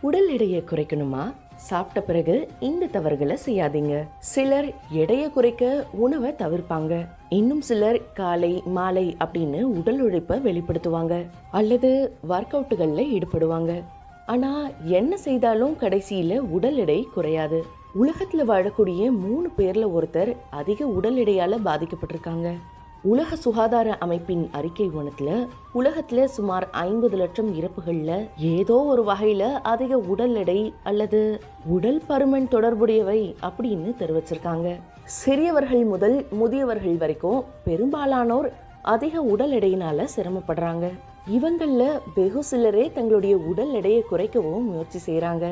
உடல் எடையை குறைக்கணுமா? சாப்பிட்ட பிறகு இந்த தவறுகளை செய்யாதீங்க. சிலர் எடையை குறைக்க உணவை தவிர்ப்பாங்க. இன்னும் சிலர் காலை மாலை அப்படின்னு உடல் உழைப்பை வெளிப்படுத்துவாங்க அல்லது ஒர்க் அவுட்டுகள்ல ஈடுபடுவாங்க. ஆனா என்ன செய்தாலும் கடைசியில உடல் எடை குறையாது. உலகத்துல வாழக்கூடிய 3 பேர்ல ஒருத்தர் அதிக உடல் எடையால பாதிக்கப்பட்டிருக்காங்க. உலக சுகாதார அமைப்பின் அறிக்கை ஒன்றுல உலகத்துல சுமார் 50 லட்சம் இறப்புகள்ல ஏதோ ஒரு வகையில அதிக உடல் எடை அல்லது உடல் பருமன் தொடர்புடையவை அப்படின்னு தெரிவிச்சிருக்காங்க. சிறியவர்கள் முதல் முதியவர்கள் வரைக்கும் பெரும்பாலானோர் அதிக உடல் எடையினால சிரமப்படுறாங்க. இவங்கள வெகு சிலரே தங்களுடைய உடல் எடையை குறைக்கவும் முயற்சி செய்யறாங்க.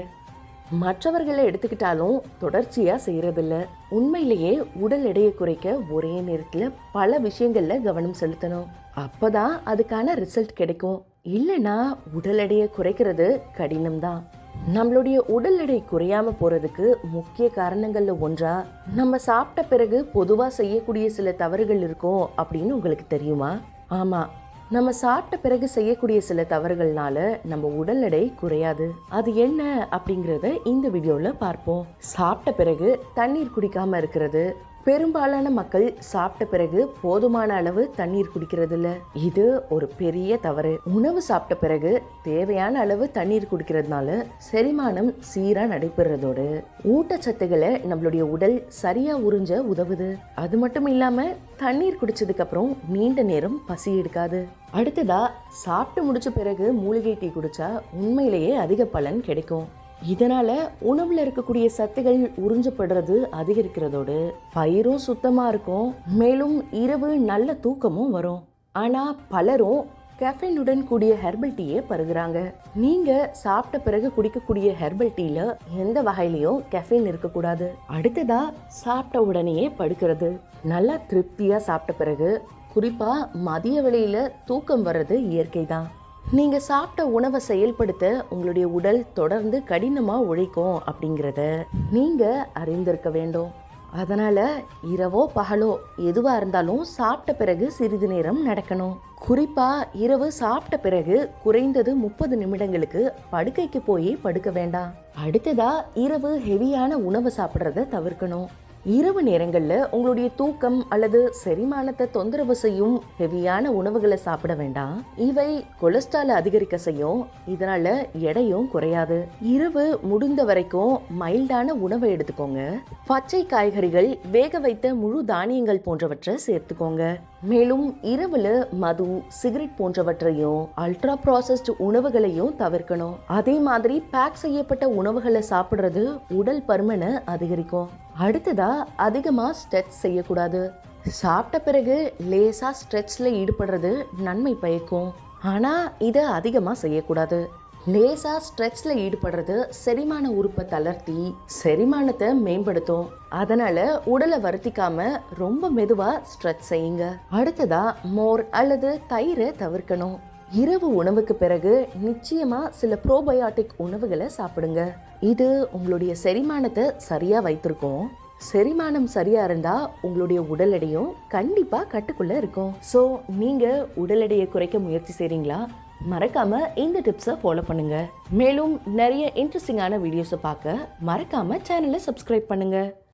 மற்றவர்களை எடுத்துக்கிட்டாலும் தொடர்ச்சியா செய்யறதில்ல. உண்மையிலேயே உடல் எடையை குறைக்க ஒரே நேரத்துல பல விஷயங்கள்ல கவனம் செலுத்தணும். அப்பதான் அதுக்கான ரிசல்ட் கிடைக்கும். இல்லைன்னா உடல் எடையை குறைக்கிறது கடினம்தான். நம்மளுடைய உடல் எடை குறையாம போறதுக்கு முக்கிய காரணங்கள்ல ஒன்றா நம்ம சாப்பிட்ட பிறகு பொதுவா செய்யக்கூடிய சில தவறுகள் இருக்கும் அப்படின்னு உங்களுக்கு தெரியுமா? ஆமா, நம்ம சாப்பிட்ட பிறகு செய்யக்கூடிய சில தவறுகள்னால நம்ம உடல் எடை குறையாது. அது என்ன அப்படிங்கறத இந்த வீடியோல பார்ப்போம். சாப்பிட்ட பிறகு தண்ணீர் குடிக்காம இருக்கிறது. பெரும்பாலான மக்கள் சாப்பிட்ட பிறகு போதுமான அளவு தண்ணீர் குடிக்கிறது இல்ல. இது ஒரு பெரிய தவறு. உணவு சாப்பிட்ட பிறகு தேவையான அளவு தண்ணீர் குடிக்கிறதுனால செரிமானம் சீரா நடைபெறதோடு ஊட்டச்சத்துக்களை நம்மளுடைய உடல் சரியா உறிஞ்ச உதவுது. அது மட்டும் இல்லாம தண்ணீர் குடிச்சதுக்கு அப்புறம் நீண்ட நேரம் பசி எடுக்காது. அடுத்ததா சாப்பிட்டு முடிச்ச பிறகு மூலிகை டீ குடிச்சா உண்மையிலேயே அதிக பலன் கிடைக்கும். இதனால உணவுல இருக்கக்கூடிய சத்துகள் உறிஞ்சப்படுறது அதிகரிக்கிறதோடு வயிறும் சுத்தமா இருக்கும். மேலும் இரவு நல்ல தூக்கமும் வரும். ஆனா பலரும் கெஃபைனுடன் கூடிய ஹெர்பல் டீயை பருகுறாங்க. நீங்க சாப்பிட்ட பிறகு குடிக்கக்கூடிய ஹெர்பல் டீல எந்த வகையிலையும் கெஃபைன் இருக்கக்கூடாது. அடுத்ததா சாப்பிட்ட உடனேயே படுக்கிறது. நல்லா திருப்தியா சாப்பிட்ட பிறகு குறிப்பா மதிய வேளையில தூக்கம் வர்றது இயற்கை தான். நீங்க சாப்பிட்ட உணவை செயல்படுத்த உங்களுடைய உடல் தொடர்ந்து கடினமா உழைக்கும் அப்படிங்கிறத நீங்க அறிந்திருக்க வேண்டும். அதனால இரவோ பகலோ எதுவா இருந்தாலும் சாப்பிட்ட பிறகு சிறிது நேரம் நடக்கணும். குறிப்பா இரவு சாப்பிட்ட பிறகு குறைந்தது 30 நிமிடங்களுக்கு படுக்கைக்கு போய் படுக்க வேண்டாம். அடுத்ததா இரவு ஹெவியான உணவு சாப்பிட்றத தவிர்க்கணும். இரவு நேரங்கள்ல உங்களுடைய தூக்கம் அல்லது செரிமானத்தை தொந்தரவு செய்யும் ஹெவியான உணவுகளை சாப்பிட வேண்டாம். இவை கொலஸ்ட்ரால் அதிகரிக்க செய்யும். இதனால எடையும் குறையாது. இரவு முடிந்த வரைக்கும் மைல்டான உணவை எடுத்துக்கோங்க. பச்சை காய்கறிகள், வேக வைத்த முழு தானியங்கள் போன்றவற்றை சேர்த்துக்கோங்க. மேலும் இரவுல மது, சிகரெட் போன்றவற்றையும் அல்ட்ரா ப்ராசஸ்ட் உணவுகளையும் தவிர்க்கணும். அதே மாதிரி பேக் செய்யப்பட்ட உணவுகளை சாப்பிடுறது உடல் பருமனை அதிகரிக்கும். அடுத்ததா அதிகமா ஸ்ட்ரெச் செய்யக்கூடாது. சாப்பிட்ட பிறகு லேசா ஸ்ட்ரெச்ல ஈடுபடுறது நன்மை பயக்கும். ஆனா இதை அதிகமா செய்யக்கூடாது. லேசா ஸ்ட்ரெச்ல ஈடுபடுறது செரிமான உறுப்பை தளர்த்தி செரிமானத்தை மேம்படுத்தும். அதனால உடலை வருத்திக்காம ரொம்ப மெதுவா ஸ்ட்ரெச் செய்யுங்க. அடுத்ததா மோர் அல்லது தயிரை தவிர்க்கணும். இரவு உணவுக்கு பிறகு நிச்சயமா சில ப்ரோபயோட்டிக் உணவுகளை சாப்பிடுங்க. இது உங்களுடைய செரிமானத்தை சரியா வைத்திருக்கும். செரிமானம் சரியா இருந்தா உங்களுடைய உடல் எடையும் கண்டிப்பா கட்டுக்குள்ள இருக்கும். ஸோ நீங்க உடல் எடையை குறைக்க முயற்சி செய்றீங்களா? மறக்காம இந்த டிப்ஸை ஃபாலோ பண்ணுங்க. மேலும் நிறைய இன்ட்ரெஸ்டிங்கான வீடியோஸை பார்க்க மறக்காம சேனலை சப்ஸ்கிரைப் பண்ணுங்க.